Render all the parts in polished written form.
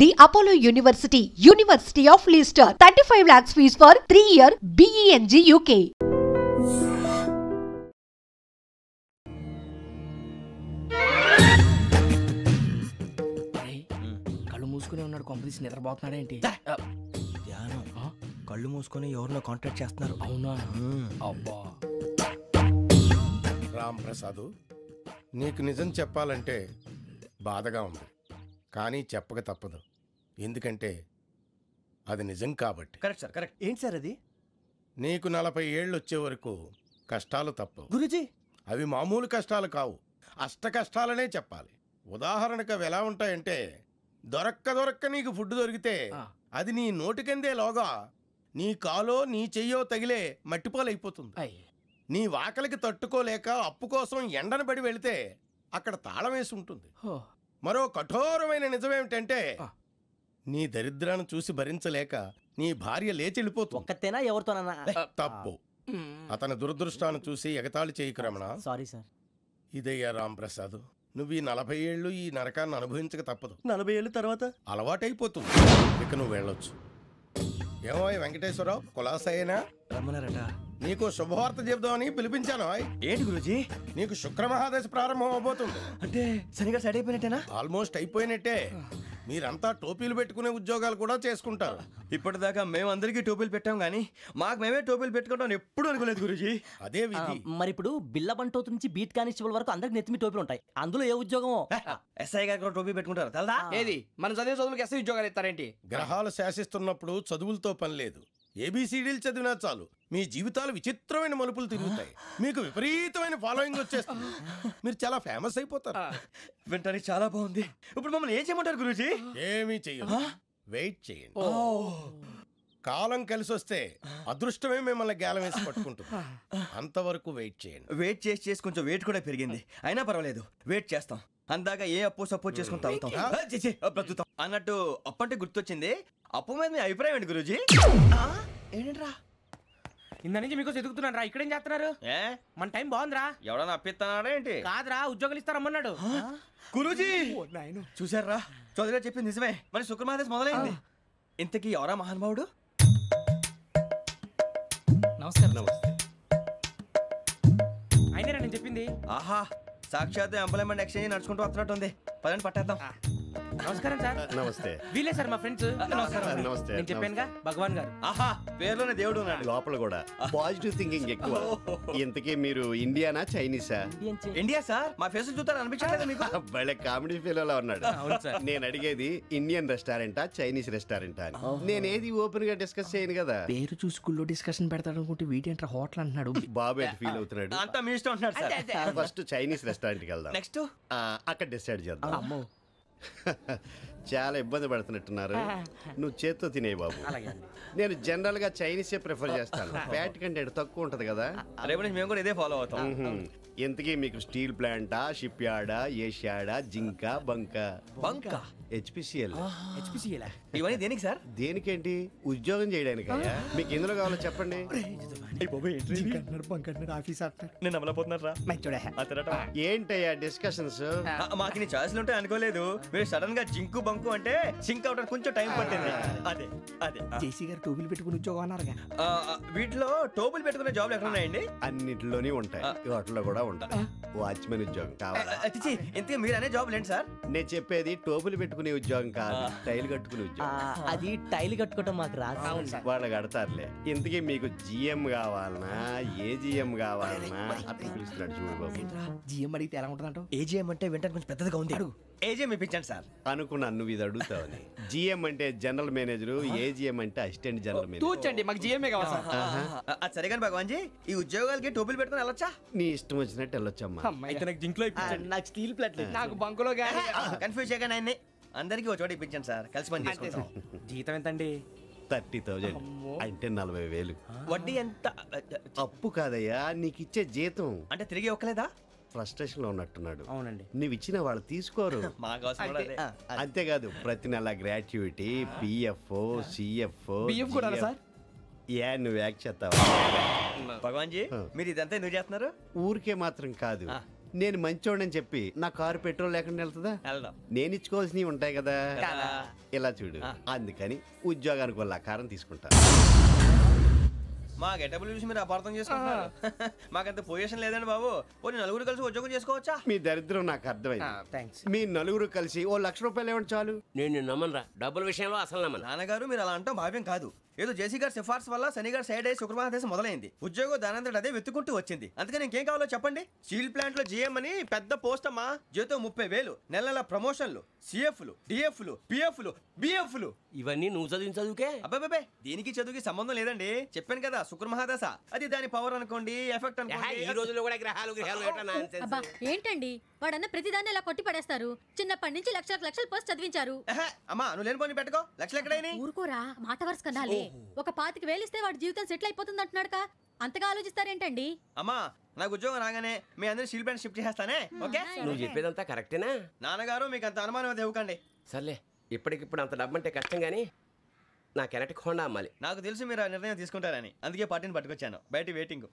The Apollo University, University of Leicester, 35 lakhs fees for 3-year BEng UK. కళ్ళు మూసుకునే ఉన్నాడు, కొంపదీసి నిద్రపోతున్నాడేంటి? ధ్యానం కళ్ళు మూసుకొని ఎవరినో కాంటాక్ట్ చేస్తున్నారు. అవునా? అబ్బా రామ్ ప్రసాద్, నీకు నిజం చెప్పాలంటే బాధగా ఉంది, కానీ చెప్పక తప్పదు. ఎందుకంటే అది నిజం కాబట్టి. Correct sir, correct. ఏంటి సార్ అది? నీకు 40 ఏళ్ళు వచ్చే వరకు కష్టాలు తప్పవు గురూజీ. అవి మామూలు కష్టాలు కావు, అష్ట కష్టాలనే చెప్పాలి. ఉదాహరణకు అవి ఎలా ఉంటాయంటే, దొరక్క నీకు ఫుడ్ దొరికితే అది నీ నోటికందే లోగా నీ కాలో నీ చెయ్యో తగిలే మట్టిపాలైపోతుంది. నీ వాకలికి తట్టుకోలేక అప్పు కోసం ఎండను పడి వెళితే అక్కడ తాళం వేసి ఉంటుంది. మరో కఠోరమైన నిజమేమిటంటే, నీ దరిద్రాన్ని చూసి భరించలేక నీ భార్య లేచి వెళ్ళిపోతుంది. ఒక్కతేనా ఎవరితోనన్నా? తప్పు. అతని దురదృష్టాన్ని చూసి ఎగతాళి చేయకు రమణ. Sorry sir. ఇదయ్యా రాంప్రసాద్, నువ్వు ఈ 40 ఏళ్ళు ఈ నరకాన్ని అనుభవించక తప్పదు. 40 ఏళ్ళ తర్వాత అలవాటైపోతుంది. ఇక నువ్వు వెళ్ళొచ్చు. ఏమో వెంకటేశ్వరరావు, కులాసైనా రమ్మన్నారట. నీకు శుభవార్త చెబుదామని పిలిపించాను. ఏంటి గురూజీ? నీకు శుక్రమహాదశ ప్రారంభం అవబోతుంది. అంటే సరిగా సెట్ అయిపోయినట్టేనా? ఆల్మోస్ట్ అయిపోయినట్టే. మీరంతా టోపీలు పెట్టుకునే ఉద్యోగాలు కూడా చేసుకుంటారు. ఇప్పటిదాకా మేమందరికీ టోపీలు పెట్టాం గానీ మాకు మేమే టోపీలు పెట్టుకుంటాం ఎప్పుడు అనుకోలేదు గురూజీ. అదే విధి. మరి ఇప్పుడు బిల్ల బంటోతు నుంచి బీట్ కానిస్టేబుల్ వరకు అందరికి నెత్తిమి టోపీలు ఉంటాయి. అందులో ఏ ఉద్యోగం? ఎస్ఐ గారు కూడా టోపీ పెట్టుకుంటారు తెలదా? ఏది మన చదివే చదువులకు ఎస్ఐ ఉద్యోగాలు ఇస్తారేంటి? గ్రహాలు శాసిస్తున్నప్పుడు చదువులతో పని లేదు. ఏబిసిడీలు చదివినా చాలు మీ జీవితాలు విచిత్రమైన మలుపులు తిరుగుతాయి. మీకు విపరీతమైన ఫాలోయింగ్ వచ్చేస్తుంది. మీరు చాలా ఫేమస్ అయిపోతారు. వింటానికి చాలా బాగుంది. ఇప్పుడు మమ్మల్ని ఏం చేయమంటారు గురూజీ? ఏమీ చెయ్యదు, వెయిట్ చేయండి. కాలం కలిసి వస్తే అదృష్టమే మిమ్మల్ని గేలం వేసి పట్టుకుంటుంది. అంతవరకు వెయిట్ చేయండి. వెయిట్ చేసి కొంచెం వెయిట్ కూడా పెరిగింది. అయినా పర్వాలేదు, వెయిట్ చేస్తాం. అందాక ఏ అప్పు సపోర్ట్ చేసుకుని తాగుతాం అన్నట్టు. అప్పు అంటే గుర్తొచ్చింది. అప్పు మీద మీ అభిప్రాయం ఏంటి గురూజీ? ఏంటరా ఇంత నుంచి మీకు ఎదుగుతున్నాను రా. ఇక్కడేం చేస్తున్నారు? మన టైం బాగుందిరా. ఎవడన్నా అప్పిస్తున్నాడా ఏంటి? కాదురా, ఉద్యోగాలు ఇస్తారమ్మన్నాడు గురూజీ. చూసారా, చౌదరిగా చెప్పింది నిజమే. మరి శుక్రమహాదేశ్ మొదలైంది. ఇంతకీ ఎవరా మహానుభావుడు? నమస్కారం. నమస్తే. అయినా నేను చెప్పింది. ఆహా, సాక్షాత్ ఎంప్లాయ్మెంట్ ఎక్స్చేంజ్ నడుచుకుంటూ వస్తున్నట్టు ఉంది. పదండి పట్టేద్దాం. నమస్కారం సార్. నమస్తే. వీలే సార్ మా ఫ్రెండ్స్. నమస్తే. నేను చెప్పానుగా, భగవాన్ గారు. ఆహా, పేరులోనే దేవుడు ఉన్నాడు. లోపల కూడా పాజిటివ్ థింకింగ్ ఎక్కువ. ఇంతకీ మీరు ఇండియానా చైనీసా? India sir. మా ఫేస్ చూస్తారు అనిపించలేదు మీకు? వాళ్ళ కామెడీ ఫీల్ ఉన్నాడు. అవును సార్. నేను అడిగేది ఇండియన్ రెస్టారెంటా చైనీస్ రెస్టారెంటా అని. నేనేది ఓపెన్ గా డిస్కస్ చేయను కదా. పేరు చూసుకుల్లో డిస్కషన్ పెడతాడు అనుకుంటే వీటేంట్రా హోటల్ అంటున్నాడు. బాబు ఎట్ ఫీల్ అవుతున్నాడు. అంతా మీ ఇష్టం ఉంటున్నాడు సార్. ఫస్ట్ చైనీస్ రెస్టారెంట్ కి వెళ్దాం. నెక్స్ట్ అక్కడ డిసైడ్ చేద్దాం. చాలా ఇబ్బంది పడుతున్నట్టున్నారు. నువ్వు చేత్తో తినే బాబు. నేను జనరల్ గా చైనీసే ప్రిఫర్ చేస్తాను. ఫ్యాట్ కంటెంట్ తక్కువ ఉంటది కదా. రేపు నుంచి మేము కూడా ఇదే ఫాలో అవుతాం. ఇంతకీ మీకు స్టీల్ ప్లాంటా, షిప్ యార్డా, ఏషియాడా, జింక, బంక, హెచ్పిసిఎల్. ఇవన్నీ దేనికి సార్? దేనికేంటి? ఉద్యోగం చేయడానికి. మీకు ఎందులో కావాలో చెప్పండి. నేను అమలపోతున్నారా? ఏంటయ్యా డిస్కషన్స్? మాకు నీ ఛాయిస్లు ఉంటాయి అనుకోలేదు. మీరు సడన్ గా జింకు బంకు అంటే సింక్ అవడానికి కొంచెం టైం పట్టింది. అదే అదే జేసీ గారు టోపీలు పెట్టుకుని ఉద్యోగం అన్నారుగా. వీటిలో టోపులు పెట్టుకునే జాబ్లు ఎక్కడ ఉన్నాయండి? అన్నిటిలోనే ఉంటాయి, వాటిలో కూడా ఉంటాయి. వాచ్మెన్ ఉద్యోగం కావాలా? ఇంతకీ మీరు అనే జాబ్ ఏంటి సార్? నేను చెప్పేది టోపులు పెట్టుకునే ఉద్యోగం కాదు, టైల్ కట్టుకునే ఉద్యోగం. అది టైల్ కట్టుకోవటం మాకు రాదు. వాళ్ళు కడతారులే. ఇంతకీ మీకు జిఎం కావాలనా, ఏజిఎం కావాలనా? అట్లా పిలుస్తున్నాడు చూడు బాబు. జిఎం అడిగితే ఎలా ఉంటుందంట? ఏజీఎం అంటే వెంటనే కొంచెం పెద్దదిగా ఉంది. ఏజీఎం ఇప్పించండి సార్. అనుకున్నాను నువ్వు ఇది అడుగుతావని. జిఎం అంటే జనరల్ మేనేజర్, ఏజిఎం అంటే అసిస్టెంట్ జనరల్ మేనేజర్. తూచండి, మాకు జిఎంఏ కావాలి సార్. అది సరే కానీ భగవాన్ జీ, ఈ ఉద్యోగాలకి టోపీలు పెట్టుకుని వెళ్ళొచ్చా? నీ ఇష్టం వచ్చినట్టు వెళ్ళొచ్చమ్మా. అయితే నాకు జింక్ లో నాకు స్టీల్ ప్లేట్, నాకు బంకులో గానీ. కన్ఫ్యూజ్ చేయగానే ఆయన్ని అందరికీ ఒక చోట ఇప్పించండి సార్. కలిసి పని చేసుకుంటాం. జీతం ఎంతండి? 30,000 అంటే 40,000. వడ్డీ ఎంత? అప్పు కాదయ్యా, నీకు ఇచ్చే జీతం. అంటే తిరిగి ఒక్కలేదా? ఫ్రస్ట్రేషన్ లో ఉన్నట్టున్నాడు. అవునండి. నువ్వు ఇచ్చిన వాళ్ళు తీసుకోరు. అంతేకాదు ప్రతి నెల గ్రాట్యుటీ, పిఎఫ్, సిఎఫ్. నువ్వు యాక్ట్ చేస్తావా? భగవాన్ జీ, మీరు ఇదంతా ఎందుకు చేస్తున్నారు? ఊరికే మాత్రం కాదు, నేను మంచోడని చెప్పి నా కారు పెట్రోల్ లేకుండా వెళ్తుందా? వెళ్దాం. నేను ఇచ్చుకోవాల్సినవి ఉంటాయి కదా. ఇలా చూడు, అందుకని ఉద్యోగానికి వాళ్ళ ఆకారం తీసుకుంటా. మా గెటబుల్ చూసి మీరు అపార్థం చేసుకుంటున్నారు. మాకంత పొజిషన్ లేదండి బాబు. పోనీ నలుగురు కలిసి ఉద్యోగం చేసుకోవచ్చా? మీ దరిద్రం నాకు అర్థమైంది. మీ నలుగురు కలిసి ₹1,00,000 ఇవ్వండి చాలు. నేను నమ్మనరా, డబ్బుల విషయంలో అసలు నమ్మను. నాన్నగారు మీరు అలా అంటాం భావ్యం కాదు. ఏదో జేసీ గారి సిఫార్సు వల్ల శని గారు సైడ్ అయ్యి శుక్రవారం మొదలైంది. ఉద్యోగం దానంతటి అదే వెతుకుంటూ వచ్చింది. అందుకని ఇంకేం కావాలో చెప్పండి. స్టీల్ ప్లాంట్ లో జీఎం అని పెద్ద పోస్ట్ అమ్మా. జీతం 30,000, నెల నెల ప్రమోషన్లు, సిఎఫ్లు, డిఎఫ్లు, పిఎఫ్లు, బిఎఫ్లు. ఇవన్నీ నువ్వు చదివిన చదువుకే? అబ్బాబే దీనికి చదువుకి సంబంధం లేదండి. చెప్పాను కదా శుక్ర మహాదశ. అది దాని పవర్ అనుకోండి, ఎఫెక్ట్ అనుకోండి. ఈ రోజుల్లో కూడా గ్రహాలు అబ్బా ఏంటండి వాడన్న ప్రతిదాన్ని ఇలా కొట్టి పడేస్తారు. చిన్నప్పటి నుంచి లక్షలు పోస్ట్ చదివించారు. అమ్మా నువ్వు లేని పోనీ పెట్టుకో. లక్షలు ఎక్కడైనా ఊరుకోరా, మాట వరుస కదాలే. ఒక 25,000 ఇస్తే వాడి జీవితం సెటిల్ అయిపోతుంది అంటున్నాడుగా. అంతగా ఆలోచిస్తారేంటండి? అమ్మా నాకు ఉద్యోగం రాగానే మీ అందరూ స్టీల్ ప్లాంట్ షిఫ్ట్ చేస్తానే. ఓకే నువ్వు చెప్పేదంతా కరెక్టేనా? నాన్నగారు మీకు అంత అనుమానం అయితే ఇవ్వకండి. సర్లే, ఇప్పటికిప్పుడు అంత డబ్బు అంటే కష్టం కానీ నా కెనటిక్ హోండా అమ్మాలి. నాకు తెలుసు మీరు ఆ నిర్ణయం తీసుకుంటారని, అందుకే పార్టీని పట్టుకొచ్చాను. బయట వెయిటింగ్.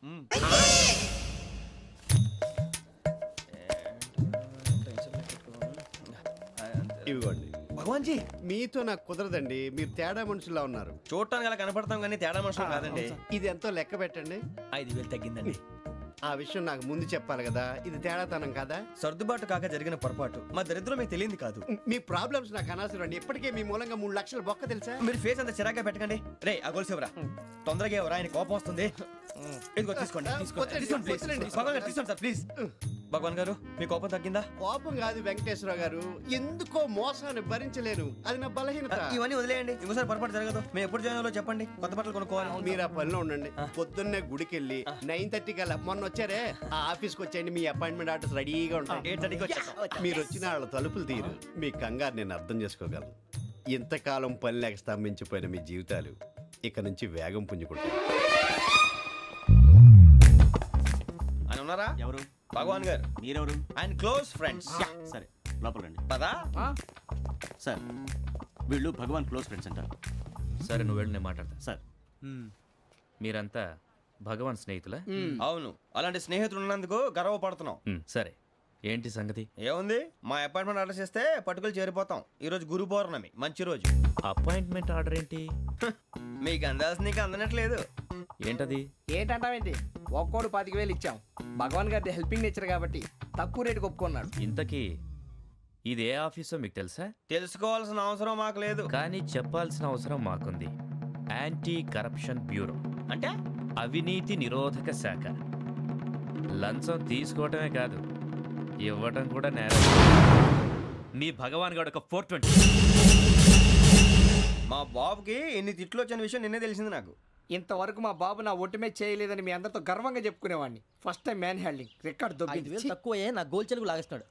ఇవ్వండి. భగవాన్ జీ మీతో నాకు కుదరదండి. మీరు తేడా మనుషుల్లా ఉన్నారు. చూడటానికి అలా కనపడతాం కానీ తేడా మనుషులు కాదండి. ఇది ఎంతో లెక్క పెట్టండి. 5,000 తగ్గిందండి. ఆ విషయం నాకు ముందు చెప్పాలి కదా. ఇది తేడాతనం కదా. సర్దుబాటు కాక జరిగిన పొరపాటు. మా దరిద్రం మీకు తెలియదు కాదు. మీ ప్రాబ్లమ్స్ నాకు అనవసరం అండి. ఇప్పటికే మీ మూలంగా 3 లక్షల బొక్క తెలుసా? మీరు ఫేస్ అంత చిరాగ్గా పెట్టకండి. రే ఆ గొలుసేవరా, తొందరగా ఎవరా, ఆయన కోపం వస్తుంది. ఇదిగో తీసుకోండి. తీసుకోండి ప్లీజ్. భగవాన్ గారు తీసుకోండి సార్ ప్లీజ్. భగవాన్ గారు మీ కోపం తగ్గిందా? కోపం కాదు వెంకటేశ్వర గారు, ఎందుకో మోసాన్ని భరించలేను. అది నా బలహీనత. ఇవన్నీ వదిలేయండి. ఇంకోసారి పొరపాటు జరగదు. మేము ఎప్పుడు జాయిన్ అవ్వాలో చెప్పండి. కొత్త బట్టలు కొనుక్కోవాలి. మీరు ఆ పనిలో ఉండండి. పొద్దున్నే గుడికి వెళ్ళి 9:30 కల్లా, మొన్న వచ్చారే ఆ ఆఫీస్కి వచ్చేయండి. మీ అపాయింట్మెంట్ ఆర్డర్స్ రెడీగా ఉంటాయి. 8:30కి వచ్చేస్తాం. మీరు వచ్చిన వాళ్ళ తలుపులు తీరు. మీ కంగారు నేను అర్థం చేసుకోగలను. ఇంతకాలం పని లేక స్తంభించిపోయిన మీ జీవితాలు ఇక నుంచి వేగం పుంజుకుంటాయి. ఆయన ఉన్నారా? ఎవరు? భగవాన్ గారు. మీరెవరు? ఆయన క్లోజ్ ఫ్రెండ్స్. సరే లోపల రండి. పదా సార్ వీళ్ళు భగవాన్ క్లోజ్ ఫ్రెండ్స్ అంటారు. సరే నువ్వు వెళ్ళి నేను మాట్లాడతా. సార్ మీరంతా భగవాన్ స్నేహితులా? అవును, అలాంటి స్నేహితులు ఉన్నందుకు గర్వపడుతున్నాం. సరే ఏంటి సంగతి? ఏముంది, మా అపాయింట్మెంట్ ఆర్డర్ చేస్తే పట్టుకులు చేరిపోతాం. ఈ రోజు గురు పౌర్ణమి, మంచి రోజు. అపాయింట్మెంట్ ఆర్డర్ ఏంటి? మీకు అందాల్సిన నీకు అందనట్లేదు. ఏంటది? ఏంటంటావేంటి? ఒక్కోడు 25,000 ఇచ్చాం. భగవాన్ గారి హెల్పింగ్ నేచర్ కాబట్టి తక్కువ రేటుకి ఒప్పుకున్నాడు. ఇంతకీ ఇది ఏ ఆఫీసో మీకు తెలుసా? తెలుసుకోవాల్సిన అవసరం మాకు లేదు, కానీ చెప్పాల్సిన అవసరం మాకుంది. యాంటీ కరప్షన్ బ్యూరో అంటే అవినీతి నిరోధక శాఖ. లంచం తీసుకోవటమే కాదు, ఇవ్వటం కూడా నేరం. మీ భగవాన్ గారు ఒక 420. మా బాబుకి ఎన్ని తిట్లు వచ్చిన విషయం నిన్నే తెలిసింది నాకు. ఇంతవరకు మా బాబు నా ఒట్టుమే చేయలేదని మీ అందరితో గర్వంగా చెప్పుకునేవాడిని. First time man handing record దొబ్బింది. 5,000 తక్కువే నా గోల్ చెలుగు లాగేస్తున్నాడు.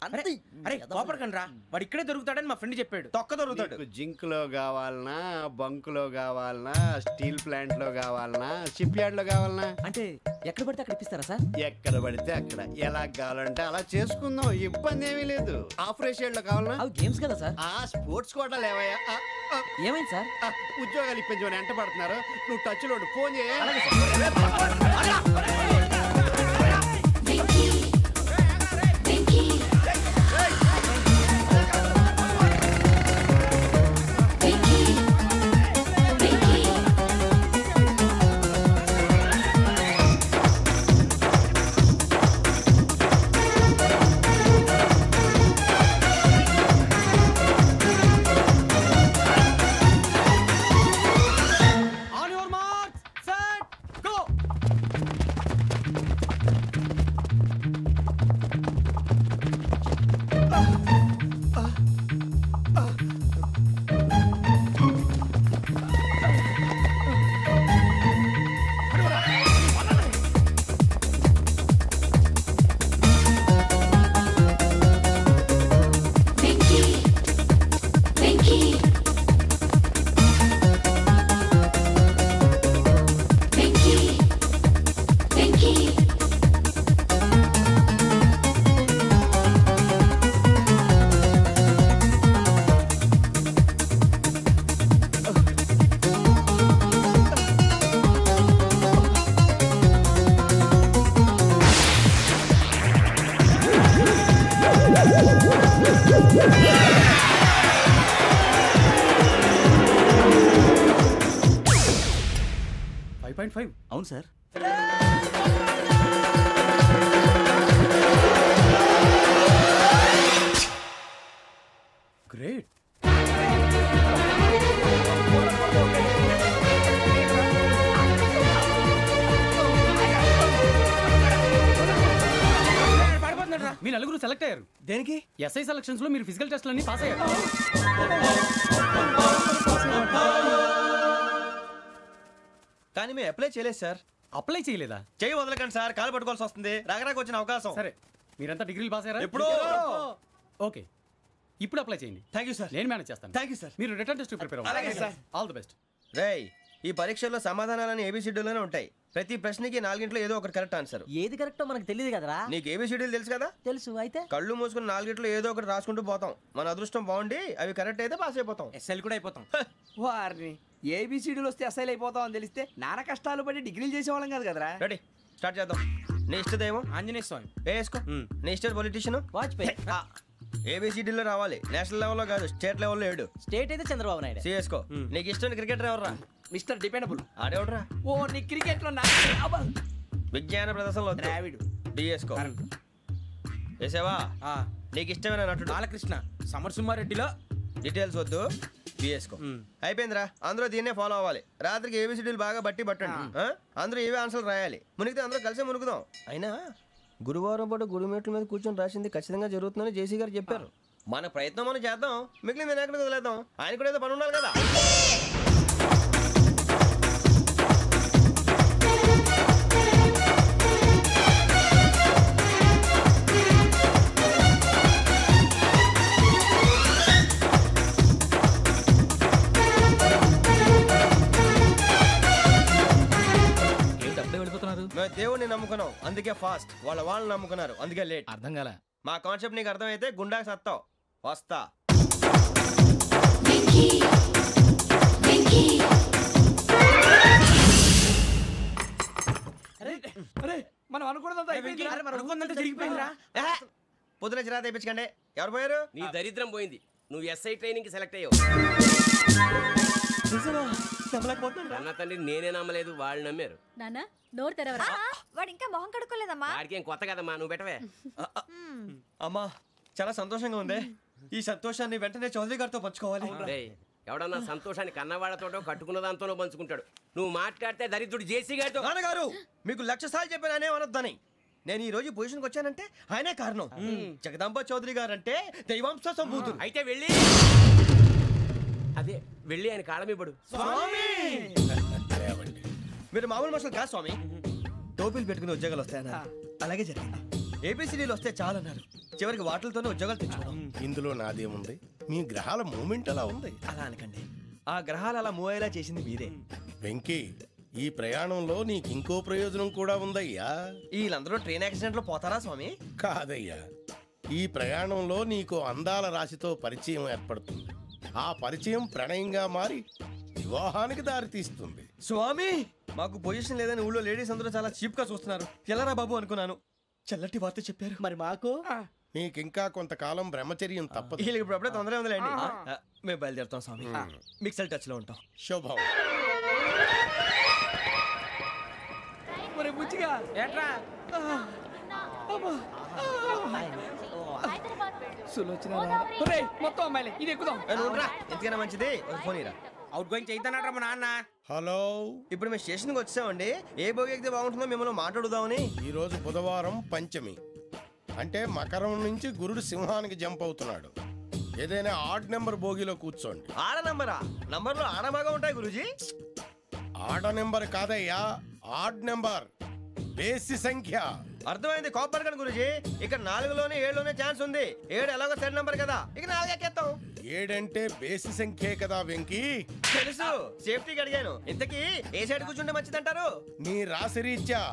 అరే కోపడకండి రా, వాడు ఇక్కడే దొరుకుతాడని మా ఫ్రెండ్ చెప్పాడు. తొక్క దొరుకుతాడు. జింక్ లో కావాలనా, బంక్ లో కావాలనా, స్టీల్ ప్లాంట్ లో కావాలనా, షిప్ యార్డ్ లో కావాలనా? అంటే ఎక్కడ పడితే అక్కడ ఇప్పిస్తారా సార్? ఎక్కడ పడితే అక్కడ, ఎలా కావాలంటే అలా చేసుకుందాం. ఇబ్బంది ఏమీ లేదు. ఆపరేషన్ లో కావాలనా? అవి గేమ్స్ కదా సార్. ఆ స్పోర్ట్స్ కోటా లేవయ్యా. ఏమైంది సార్? ఉద్యోగాలు ఇప్పించమని ఎంట పడుతున్నారు. నువ్వు టచ్ లో ఫోన్ చేయ. 9.5. అవును సార్. గ్రేట్. మీ నలుగురు సెలెక్ట్ అయ్యారు. దేనికి? ఎస్ఐ సెలక్షన్స్ లో మీరు ఫిజికల్ టెస్ట్ అన్ని పాస్ అయ్యారు. కానీ మేము అప్లై చేయలేదు సార్. అప్లై చేయలేదా? చేయి వదలకండి సార్, కాలు పట్టుకోవాల్సి వస్తుంది. రాగరాకు వచ్చిన అవకాశం. సరే, మీరంతా డిగ్రీలు పాస్ అయ్యారా? ఎప్పుడో. ఓకే, ఇప్పుడు అప్లై చేయండి. Thank you sir. నేను మేనేజ్ చేస్తాను. Thank you sir. మీరు రిటర్న్ టెస్ట్ ప్రిపేర్ అవ్వండి. అలాగే సార్. All the best. రేయ్, ఈ పరీక్షల్లో సమాధానాలని ఏబిసిడీలోనే ఉంటాయి. ప్రతి ప్రశ్నకి 4 ఏదో ఒకటి కరెక్ట్ ఆన్సర్. ఏది కరెక్టో మనకు తెలియదు కదరా. నీకు ఏబిసిడీలు తెలుసు కదా? తెలుసు. అయితే కళ్ళు మూసుకుని 4 ఏదో ఒకటి రాసుకుంటూ పోతాం. మన అదృష్టం బాగుండి అవి కరెక్ట్ అయితే పాస్ అయిపోతాం. ఎస్ఎల్ కూడా అయిపోతాం. వారిని ఏబిసిడీలు వస్తే ఎస్ఐలు అయిపోతాం అని తెలిస్తే నాన్న కష్టాలు పడి డిగ్రీలు చేసేవాళ్ళం కాదు కదరా. రెడీ, స్టార్ట్ చేద్దాం. నీ ఇష్టదేమో ఆంజనేయ స్వామి. వేసుకో. నీ ఇష్ట పొలిటీషియన్ వాజ్పేయి. ఏబిసిడీలో రావాలి. నేషనల్ లెవెల్లో కాదు, స్టేట్ లెవెల్లో 7. స్టేట్ అయితే చంద్రబాబు నాయుడు. సిఎస్కో. నీకు ఇష్టం క్రికెటర్ ఎవర్రా? Mister dependable. ఆడేవడరా? ఓ నీ క్రికెట్ లో విజ్ఞాన ప్రదర్శనలో ద్రావిడు. డిఎస్కో. వేసావా? నీకు ఇష్టమైన నటుడు? బాలకృష్ణ. సమర్ సుమారెడ్డిలో డీటెయిల్స్ వద్దు, బిఎస్కో. అయిపోయిందిరా. అందరూ దీన్నే ఫాలో అవ్వాలి. రాత్రికి ఏబిసిడీలు బాగా బట్టి పట్టండి. అందరూ ఏవే ఆన్సర్లు రాయాలి. మునిగితే అందరూ కలిసి మునుగుదాం. అయినా గురువారం పాటు గురుమేట్ల మీద కూర్చొని రాసింది ఖచ్చితంగా జరుగుతుందని జేసీ గారు చెప్పారు. మన ప్రయత్నం మనం చేద్దాం, మిగిలింది నేను ఎక్కడికి వదిలేద్దాం. ఆయన కూడా ఏదో పని ఉండాలి కదా. మేము దేవుడిని నమ్ముకున్నాం, అందుకే ఫాస్ట్. వాళ్ళు నమ్ముకున్నారు, అందుకే లేట్. అర్థం కాలే. మా కాన్సెప్ట్ నీకు అర్థమైతే గుండాకి సత్తావు. వస్తా. మనం అనుకున్నదంతా జరిగిపోయిందిరా. పొద్దున చిరా తెప్పించకండి. ఎవరు పోయారు? నీ దరిద్రం పోయింది. నువ్వు ఎస్ఐ ట్రైనింగ్ కి సెలెక్ట్ అయ్యావు. అన్న తండ్రి నేనే నమ్మలేదు, వాళ్ళు నమ్మారు. నాన్న నోరు తెరవరా. వాడు ఇంకా మొహం కడుక్కోలేదమ్మా. వాడికి ఏం కొత్త కదమ్మా, నువ్వు పెట్టవే. అమ్మా, చాలా సంతోషంగా ఉంది. ఈ సంతోషాన్ని వెంటనే చౌదరి గారితో పంచుకోవాలి. ఎవడన్నా సంతోషాన్ని కన్నవాళ్లతోటో కట్టుకున్న దాంతోనో పంచుకుంటాడు. నువ్వు మాట్లాడితే దరిద్రుడు జేసీ గారితో. నాన్నగారు, మీకు 1,00,000 సార్లు చెప్పానే అనొద్దని. నేను ఈ రోజు పొజిషన్కి వచ్చానంటే ఆయనే కారణం. జగదాంబ చౌదరి గారు అంటే దైవాంశ సంభూతుడు. అయితే వెళ్ళి అదే వెళ్ళి ఆయన కాళ్ళమివ్వడు. మీరు మామూలు మనుషులు కాదు స్వామి. టోపీలు పెట్టుకుని ఉద్యోగాలు వస్తాయన్నారు, అలాగే జరిగింది. ఏబిసిడీలు వస్తే చాలన్నారు, చివరికి వాటిలతోనే ఉద్యోగాలు తెచ్చుకున్నాం. ఇందులో నాదేముంది? మీ గ్రహాల మూమెంట్ అలా ఉంది. అలా అనకండి, ఆ గ్రహాలు అలా మూవ్ అయ్యేలా చేసింది మీరే. వెంకీ, ఈ ప్రయాణంలో నీకు ఇంకో ప్రయోజనం కూడా ఉందయ్యా. వీళ్ళందరూ ట్రైన్ యాక్సిడెంట్ లో పోతారా స్వామి? కాదయ్యా, ఈ ప్రయాణంలో నీకు అందాల రాశితో పరిచయం ఏర్పడుతుంది. ఆ పరిచయం ప్రణయంగా మారి వివాహానికి దారితీస్తుంది. స్వామి, మాకు పొజిషన్ లేదని ఊళ్ళో లేడీస్ అందరూ చాలా చీప్ గా చూస్తున్నారు. ఎలారా బాబు అనుకున్నాను. చల్లటి వార్త చెప్పారు. మరి మాకు నీకింకా కొంతకాలం బ్రహ్మచర్యం తప్పదు. వీళ్ళకి ఇప్పుడు అప్పుడే తొందరగా ఉందిలేండి. మేము బయలుదేరుతాం స్వామి. మిక్సెల్ టచ్ లో ఉంటాం. శుభం. మొత్తం అమ్మాయిలే, ఇది ఎక్కుదాం. ఎందుకైనా మంచిది ఒక ఫోన్ ఇరా. అవుట్ గోయింగ్ చేద్దానట్రా మా నాన్న. హలో, ఇప్పుడు మేము స్టేషన్కి వచ్చామండి. ఏ బోగి ఎక్కితే బాగుంటుందో మిమ్మల్ని మాట్లాడుదామని. ఈరోజు బుధవారం పంచమి, అంటే మకరం నుంచి గురుడు సింహానికి జంప్ అవుతున్నాడు. ఏదైనా ఆడ్ నెంబర్ బోగిలో కూర్చోండి. ఆడ నంబరా? నంబర్లో ఆడ బాగా ఉంటాయి గురూజీ. ఆడ నెంబర్ కాదయ్యా, ఆడ్ నెంబర్, బేసి సంఖ్య. అర్థమైంది. కాపర్ కన్ గురూజీ, ఇక్కడ 4లోనే 7లోనే ఛాన్స్ ఉంది. 7 ఎలాగో సెడ్ నంబర్ కదా, ఇక 4 ఎక్కేస్తాం. 7 అంటే బేసి సంఖ్యే కదా వెంకీ. తెలుసు, సేఫ్టీకి అడిగాను. ఇంతకీ ఏ సైడ్ కూర్చుంటే మంచిదంటారు? నీ రాశి రీత్యా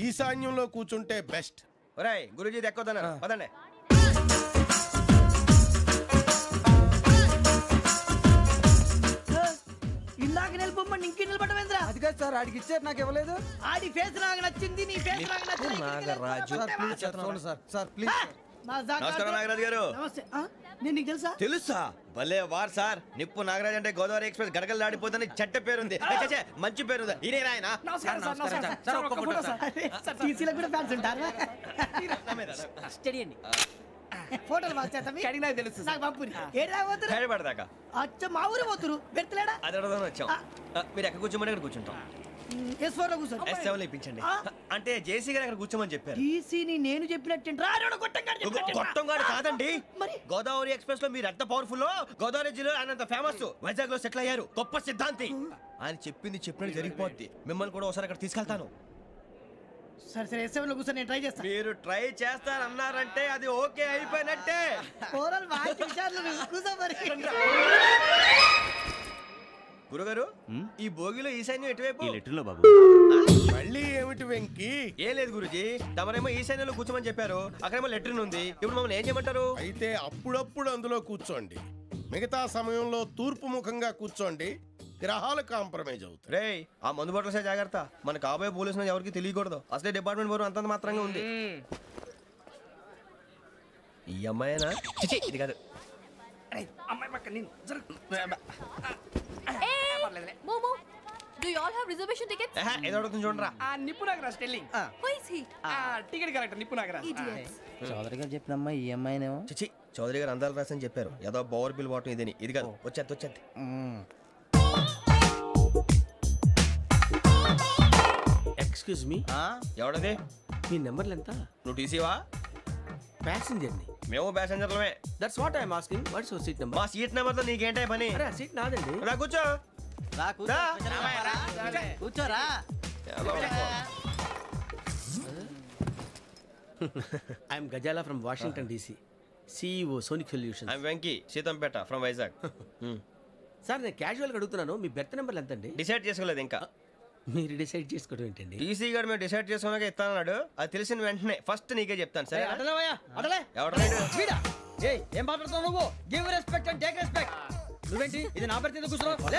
ఈశాన్యంలో కూర్చుంటే బెస్ట్. ఒరేయ్, గురూజీ దెక్కొద్దన్నారు, పదండి. ఇందాక నిలబొమ్మని ఇంకే నిలబడమేంద్రా? అది కాదు సార్, ఆడికి ఇచ్చారు, నాకు ఇవ్వలేదు. ఆడి ఫేస్ నాకు నచ్చింది, నీ ఫేస్ నాకు నచ్చింది. నాగరాజు. Sir please. నమస్కారం నాగరాజు గారు. నమస్తే. నేను నీకు తెలుసా? తెలుసా? భలే వార్ సార్. నిప్పు నాగరాజ్ అంటే గోదావరి ఎక్స్ప్రెస్ గడగలు దాడిపోతుంది చెట్ట పేరుంది. మంచి పేరు. ఇదే ఆయన. టీసీలో కూడా ఫ్యాన్స్ ఉంటారు. స్టడీ అండి. ఫోటోలు నాకు తెలుసు. నాకు పంపుని ఏడా పోతురు? హైదరాబాద్. అచ్చ మా ఊరు పోతురు. పెడతలేడా? అది అడగదామని వచ్చాం. మీరు ఎక్కడ కూర్చోమని అక్కడ కూర్చుంటాం. S4 లో కూర్చోండి. S7 ఇప్పించండి. అంటే జేసీ గారు అక్కడ కూర్చోమని చెప్పారు. టీసీని నేను చెప్పినట్టు గొట్టంగాడు కాదండి. మరి గోదావరి ఎక్స్ప్రెస్ లో మీరు ఎంత పవర్ఫుల్, గోదావరి జిల్లా ఆయన ఫేమస్, వైజాగ్ లో సెటిల్ అయ్యారు, గొప్ప సిద్ధాంతి. ఆయన చెప్పింది చెప్పినట్టు జరిగిపోద్ది. మిమ్మల్ని కూడా ఒకసారి అక్కడ తీసుకెళ్తాను. సరే సరే S7 లో కూర్చొని నేను ట్రై చేస్తాను. మీరు ట్రై చేస్తారన్నారంటే అది ఓకే అయిపోయినట్టే. గురుగారు ఈ భోగిలో ఈశాన్యం ఎటువైపు? ఈ లెటర్లో బాబు. మళ్ళీ ఏమిటి వెంకీ? ఏం లేదు గురుజీ, తమరేమో ఈశాన్యంలో కూర్చోమని చెప్పారు, అక్కడేమో లెటర్ ఉంది. ఇప్పుడు మమ్మల్ని ఏం చేయమంటారు? అయితే అప్పుడప్పుడు అందులో కూర్చోండి, మిగతా సమయంలో తూర్పు ముఖంగా కూర్చోండి. గ్రహాలు కాంప్రమైజ్ అవుతాయి. రే ఆ మందు బట్టలసే జాగ్రత్త. మన కాబోయే పోలీసులు ఎవరికి తెలియకూడదు. అసలే డిపార్ట్మెంట్ బోరు అంతంత మాత్రంగా ఉంది. ఈ అమ్మాయినా? ఇది కాదు. అమ్మాయి పక్క నేను Momo, do you all have reservation tickets? ఏదో అడుగుతుంది చూడరా. నిప్పు Nagaraj telling. Who is he? Ticket collector నిప్పు నాగరాజ్. చౌదరి గారు చెప్పినమ్మా ఈ అమ్మాయినేమో. చిచి చౌదరి గారు అందాలు రాసని చెప్పారు. ఏదో బోర్ బిల్ బాటం ఇదని. ఇది కాదు. వచ్చేది. Excuse me, ఎవడది? మీ నెంబర్లు ఎంత? నువ్వు టీసీవా? ప్యాసింజర్ ని. మేము ప్యాసింజర్లమే. That's what I'm asking. What's your seat number? మా సీట్ నెంబర్ తో నీకేంటే పని? అరే ఆ సీట్ నాదండి. రా కూర్చో. కూర్చోరా. I am Gazala from Washington DC, CEO Sonic Solutions. I am Venky, Seethampeta from Vizag. Sir నేను క్యాజువల్గా అడుగుతున్నాను, మీ బెర్త్ నెంబర్లు ఎంత అండి? డిసైడ్ చేసుకోలేదు ఇంకా. మీరు డిసైడ్ చేసుకోవడం ఏంటండి? టీసీ గారు మేము డిసైడ్ చేసుకున్నాక ఇస్తానన్నాడు. అది తెలిసిన వెంటనే ఫస్ట్ నీకే చెప్తాను. సరే ఏం మాట్లాడుతావు నువ్వు? Give respect and take respect. నువ్వేంటి ఇది నా పరిస్థితి కూర్చున్నావు?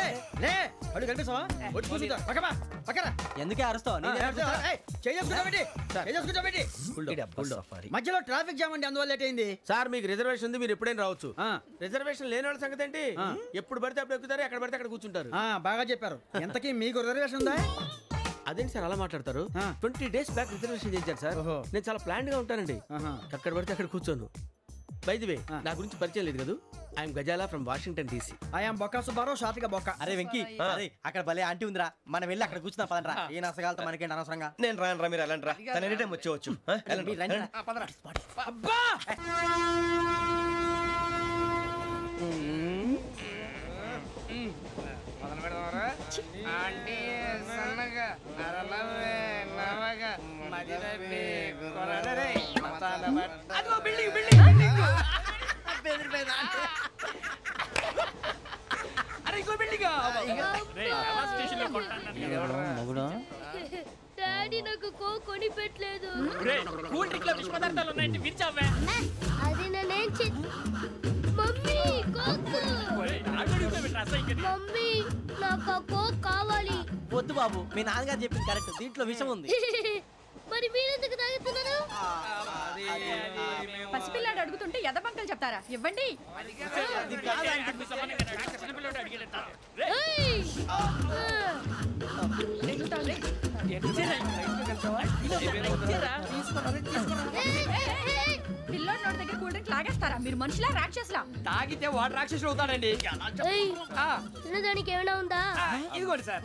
లే అడుగు కనిపిస్తావా? వచ్చి కూర్చుంటా. పక్కరా. ఎందుకే అరుస్తావు? మధ్యలో ట్రాఫిక్ జామ్ అండి, అందువల్ల లేట్ అయింది. సార్ మీకు రిజర్వేషన్ ఉంది, మీరు ఎప్పుడైనా రావచ్చు. రిజర్వేషన్ లేని వాళ్ళ సంగతి ఏంటి? ఎప్పుడు పడితే అప్పుడు ఎక్కుతారు, ఎక్కడ పడితే అక్కడ కూర్చుంటారు. బాగా చెప్పారు. ఎంతకీ మీకు రిజర్వేషన్ ఉందా? అదేంటి సార్ అలా మాట్లాడతారు? 20 days బ్యాక్ రిజర్వేషన్ చేశారు సార్. నేను చాలా ప్లాన్డ్ గా ఉంటానండి. అక్కడ పడితే అక్కడ కూర్చోను. బై ది వే, నా గురించి పరిచయం లేదు కదా. I am Gazala from Washington DC. I am Bokka Subbarao, షాతిక బొక్క. అరే వెంకీ, అక్కడ భలే ఆంటీ ఉందిరా, మనం వెళ్ళి అక్కడ కూర్చున్నా పదనరా. ఏ నసగాలతో మనకేంటి అనవసరంగా. నేను రాను రా, మీరు వెళ్ళండి రా. తన ఎనీ టైం వచ్చేవచ్చు. డాడీ నాకు కోక్ కొని పెట్టలేదు. అది నేనేం మమ్మీ కోక్. మమ్మీ నాకు కోక్ కావాలి. వద్దు బాబు, మీ నాన్నగారు చెప్పింది కరెక్ట్, దీంట్లో విషయం ఉంది. మరి మీరెందుకు తాగుతున్నారు? పసిపిల్లాడు అడుగుతుంటే ఎదబంకలు చెప్తారా? ఇవ్వండి. పిల్లోడి నోటి దగ్గర కూల్ డ్రింక్ లాగేస్తారా? మీరు మనుషులా రాక్షసులా? తాగితే వాడు రాక్షసుడు అవుతాడండి. తినడానికి ఏమైనా ఉందా? ఇదిగోండి సార్.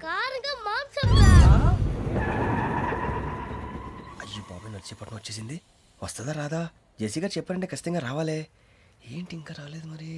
కారంగా మాంసం. అయ్యో బాబు, నడిచేపట్నం వచ్చేసింది. వస్తుందా రాదా? జెసి గారు చెప్పారంటే ఖచ్చితంగా రావాలే. ఏంటి ఇంకా రాలేదు మరి?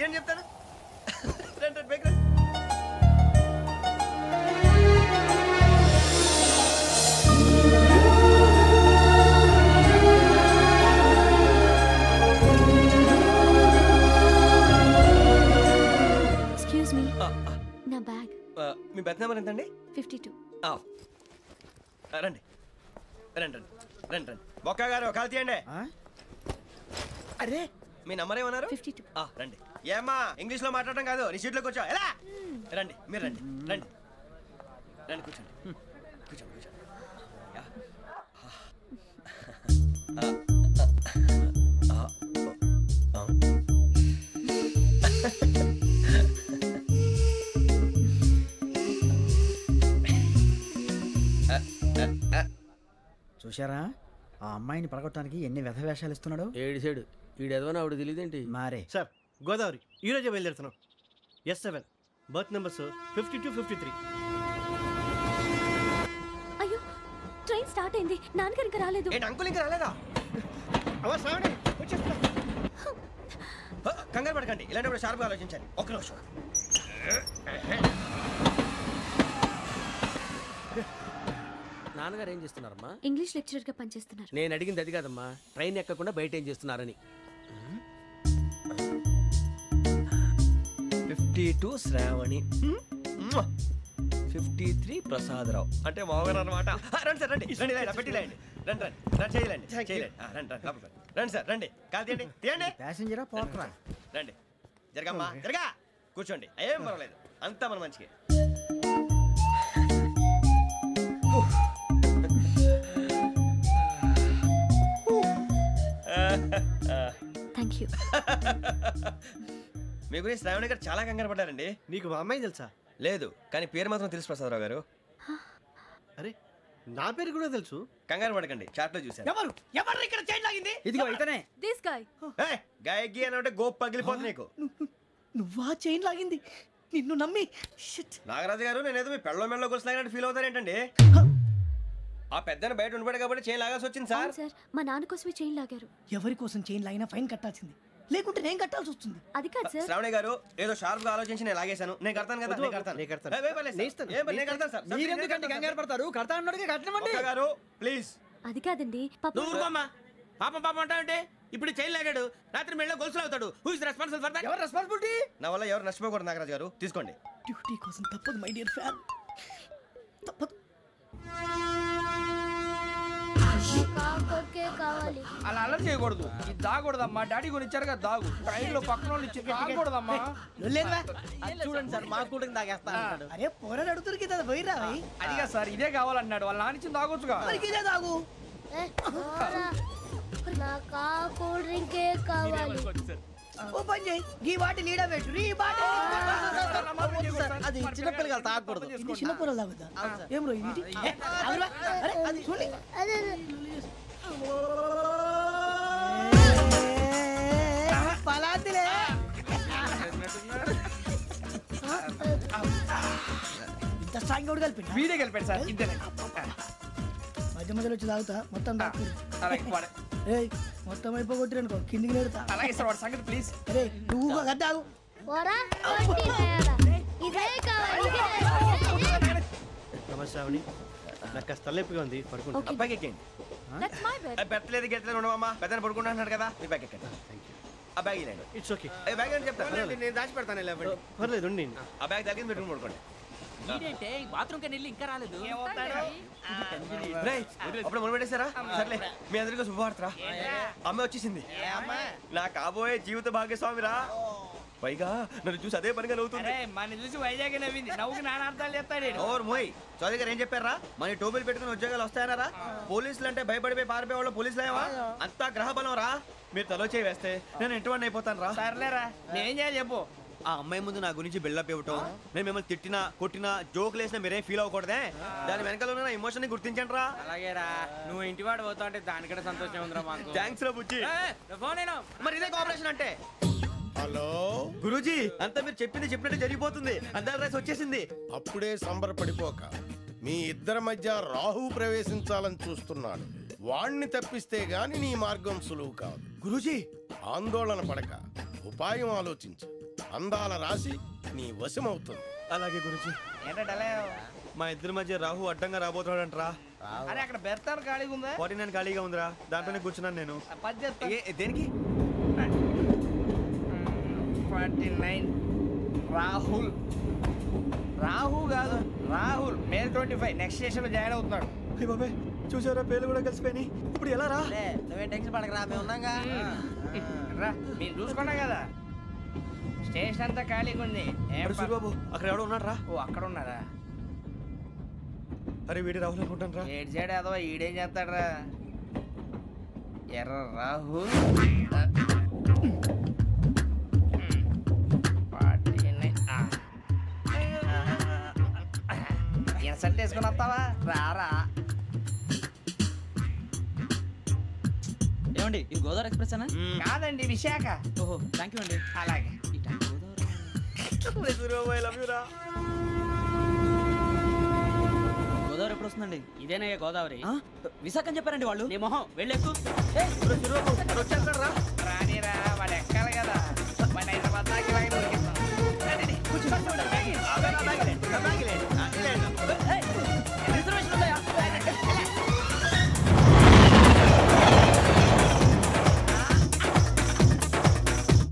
ఏం చెప్తాను రండి బైక్ రండి. ఎక్స్క్యూజ్ మీ నా బ్యాగ్ మీ బెత్ నెంబర్ ఎంతండి? 52. రండి రండి రండి రండి రండి బొక్క గారు కాల్ తీయండి. అరే మీ నంబర్ ఏమన్నారు? 52. రండి. ఏమ్మా ఇంగ్లీష్ లో మాట్లాడడం కాదు, నీ సీట్లో కూర్చో. ఎలా రండి మీరు రండి రండి రండి కూర్చోండి కూర్చోండి కూర్చోండి. చూశారా ఆ అమ్మాయిని పడగొట్టడానికి ఎన్ని వ్యధ వేషాలు ఇస్తున్నాడు. ఏడిసాడు ఈడు ఎదవని ఆవిడ తెలియదేంటి మారే. సార్ గోదావరి ఈరోజే బయలుదేరుతున్నాం. S7 berth numbers 52, 53. అయ్యో ట్రైన్ స్టార్ట్ అయింది, నాన్నగారు ఇంకా రాలేదు. ఏంటి అంకుల్ ఇంకా రాలేదా? కంగారు పడకండి, ఇలాంటప్పుడు షార్ప్గా ఆలోచించాలి. ఒక్క నిమిషం. నాన్నగారు ఏం చేస్తున్నారమ్మా? ఇంగ్లీష్ లెక్చరర్ గా పనిచేస్తున్నారు. నేను అడిగింది అది కాదమ్మా, ట్రైన్ ఎక్కకుండా బయట ఏం చేస్తున్నారని. 52 శ్రావణి, 53 ప్రసాదరావు అంటే మామగారు అనమాట. రండి సార్ రండి రండి రండి పెట్టి రండి రండి రండి రండి చేయలేండి చేయలేండి రండి రండి లోపలికి రండి సార్ రండి కాల్ తీయండి తీయండి. ప్యాసింజరా పోట్రా రండి జరగమ్మా జరగా కూర్చోండి, ఏం పర్వాలేదు అంతా మన మంచికి. Thank you. మీ గురించి శ్రావణి గారు చాలా కంగారు పడ్డారండి. నీకు మా అమ్మాయి తెలుసా? లేదు, కానీ పేరు మాత్రం తెలుసు ప్రసాదరావు గారు. అరే నా పేరు కూడా తెలుసు. కంగారు పడకండి, చాట్ లో చూసాను. ఎవరు ఎవరు ఇక్కడ చైన్ లాగింది? ఇదిగో ఇతనే. This guy. గాయకి అని అంటే గోప్ పగిలిపోతుంది నీకు. నువ్వా చైన్ లాగింది? నిన్ను నమ్మి. నాగరాజు గారు నేనేదో మీ పెళ్ళ మెళ్ళ గురిసిలాగినట్టు ఫీల్ అవుతారేంటండి? ఆ పెద్దని బయట ఉండిపోయాడు కాబట్టి చైన్ లాగాల్సి వచ్చింది సార్. సార్ మా నాన్న కోసమే చైన్ లాగారు. ఎవరి కోసం చైన్ లాగినా ఫైన్ కట్టాల్సింది, లేకుంటే నేను కట్టాల్సి వస్తుంది. అది కాదు సార్. శ్రావణి గారు ఏదో షార్ప్ గా ఆలోచించి నేను లాగేశాను. నేను కడతాను కదా, నేను కడతాను. నేను కడతాను సార్. మీరెందుకంటే కంగారు పడతారు? కడతా అన్నాడుగా కట్టమండి. గారు ప్లీజ్. అది కాదండి పాపం పాపం అంటావంటే ఇప్పుడు చైన్ లాగాడు, రాత్రి మెళ్ళ గొలుసులు అవుతాడు. Who is responsible for that? ఎవరు రెస్పాన్సిబిలిటీ? నా వల్ల ఎవరు నష్టపోకూడదు నాగరాజు గారు, తీసుకోండి. డ్యూటీ కోసం తప్పదు మై డియర్ ఫ్యాన్, తప్పదు. కావాలి. అలా అల్లరి చేయకూడదు, ఇది దాగకూడదమ్మా. డాడీ కొని ఇచ్చారు కదా దాగు. ట్రైన్ లో పక్కన వాళ్ళు ఇచ్చి దాగకూడదమ్మా. చూడండి సార్, మా కూడా తాగేస్తా. అరే పోరాడు అడుగుతారు కదా, పోయిరా. అదిగా సార్, ఇదే కావాలన్నాడు. వాళ్ళ నాన్న ఇచ్చింది తాగొచ్చుగా. ఇదే తాగు. నాకు ఆ కూల్ డ్రింకే కావాలి. ఓ పని చేయి, ఈ బాటిల్ లీడ పెట్టు. ఈ బాటిల్ అది చిన్నపిల్లలు తాగకూడదు. ఇది చిన్నపిల్లలు తాగుతా. ఏం రో ఇది? అరే అది చూడండి. పలాతిలే. ఇంత స్ట్రాంగ్ కూడా కలిపి వీడే కలిపాడు సార్. ఇంతేనే మధ్య మధ్యలో వచ్చి తాగుతా, మొత్తం తాగు. మొత్తం అయిపోగొట్టిరు అనుకో, కిందికి నేడుతా. అలాగే సార్, వాడి సంగతి ప్లీజ్. అరే నువ్వు గద్దాగు. ఇదే కావాలి. నమస్తే శ్రావణి, నాకు కాస్త తలెప్పిగా ఉంది, పడుకుంటా. అబ్బాయికి ఎక్కండి. పెట్టలేదు గెట్టలేదు ఉండవమ్మా, పెద్దని పడుకుంటున్నాడు కదా, మీ బ్యాగ్ ఎక్కండి. ఆ బ్యాగ్ ఇలాండి. It's okay. బ్యాగ్ అని చెప్తాను, నేను దాచి పెడతాను. పర్లేదు ఉండి. ఆ బ్యాగ్ తగ్గింది పెట్టుకుని పడుకోండి. బాత్రూమ్ కని ఇంకా రాలేదు. అప్పుడు మొదలు పెట్టేశారా? సర్లే, మీ అందరికీ శుభవార్తరా, అమ్మ వచ్చేసింది. నా కాబోయే జీవిత భాగ్యస్వామిరా. పైగా నన్ను చూసి అదే పనిగా నవ్వుతుంది. మన చూసి వైజాగ్ నవ్వింది. నవ్వుకి నాన్న అర్థాలు చెప్తాడు. ఓర్ మోయ్, చౌదరి గారు ఏం చెప్పారా? మన టోబీలు పెట్టుకుని ఉద్యోగాలు వస్తాయన్నారా? పోలీసులు అంటే భయపడిపోయి పారిపోయే వాళ్ళు పోలీసులు ఏవా? అంతా గ్రహ బలం రా. మీరు తలో చేయి వేస్తే నేను ఇంటివాడిని అయిపోతాను రా. సర్లేరా, నేనేం చేయాలి చెప్పు. ఆ అమ్మాయి ముందు నా గురించి బిల్డప్ ఇవ్వటం, నేను మిమ్మల్ని తిట్టినా కొట్టినా జోకులు వేసినా మీరేం ఫీల్ అవ్వకూడదే. దాని వెనకాల ఉన్న ఎమోషన్ ని గుర్తించండి రా. అలాగేరా, నువ్వు ఇంటివాడు పోతా అంటే దానికంటే సంతోషం ఉందిరా మాకు. థ్యాంక్స్ రా బుజ్జి. మరి ఇదే కోఆపరేషన్ అంటే. హలో గురూజీ, అంతా మీరు చెప్పింది చెప్పినట్టు జరిగిపోతుంది. అందాల రైస్ వచ్చేసింది. అప్పుడే సంబరపడిపోక, మీ ఇద్దరి మధ్య రాహు ప్రవేశించాలని చూస్తున్నాడు. వాణ్ణి తప్పిస్తే గాని నీ మార్గం సులువు కాదు. గురూజీ ఆందోళన పడక, ఉపాయం ఆలోచించు. అందాల రాశి నీ వశమవుతుంది. అలాగే గురుజీ. మా ఇద్దరి మధ్య రాహు అడ్డంగా రాబోతున్నాడంట్రా. అరే అక్కడ బెర్తాను ఖాళీగా ఉందా? 49 ఖాళీగా ఉందిరా, దాంట్లోనే కూర్చున్నాను నేను. దేనికి? 49 రాహుల్. రాహు కాదు, రాహుల్. మే 25 నెక్స్ట్ స్టేషన్ లో జాయిన్ అవుతున్నాడు. బాబాయ్ చూసారా, పేర్లు కూడా కలిసిపోయినాయి. ఇప్పుడు ఎలా రా? నువ్వే టెన్షన్ పడకరా, మేము ఉన్నాగా. రా, మీరు చూసుకున్నా కదా స్టేషన్ అంతా ఖాళీగా ఉంది. బాబు అక్కడ ఎవడో ఉన్నాడు రా. ఓ అక్కడ ఉన్నారా? అరే వీడి రాహుల్ అనుకుంటాను రా. ఏడు సైడ్ ఏదో ఈడేం చేస్తాడు రా. ఎర్ర రాహుల్. ఇన్సర్ట్ వేసుకుని వస్తావా? రారా. ఏమండి ఇది గోదావరి ఎక్స్ప్రెస్ అనా? కాదండి, విశాఖ. ఓహో థ్యాంక్ యూ అండి. అలాగే. గోదావరి ఎప్పుడు వస్తుందండి? ఇదేనయ్య గోదావరి. విశాఖ అని చెప్పారండి వాళ్ళు. నీ మొహం వెళ్ళెక్కు. రానిరా, వాడు ఎక్కాలి కదా. వాడు హైదరాబాద్ దాకా ఇలాగే దొరికిస్తాం.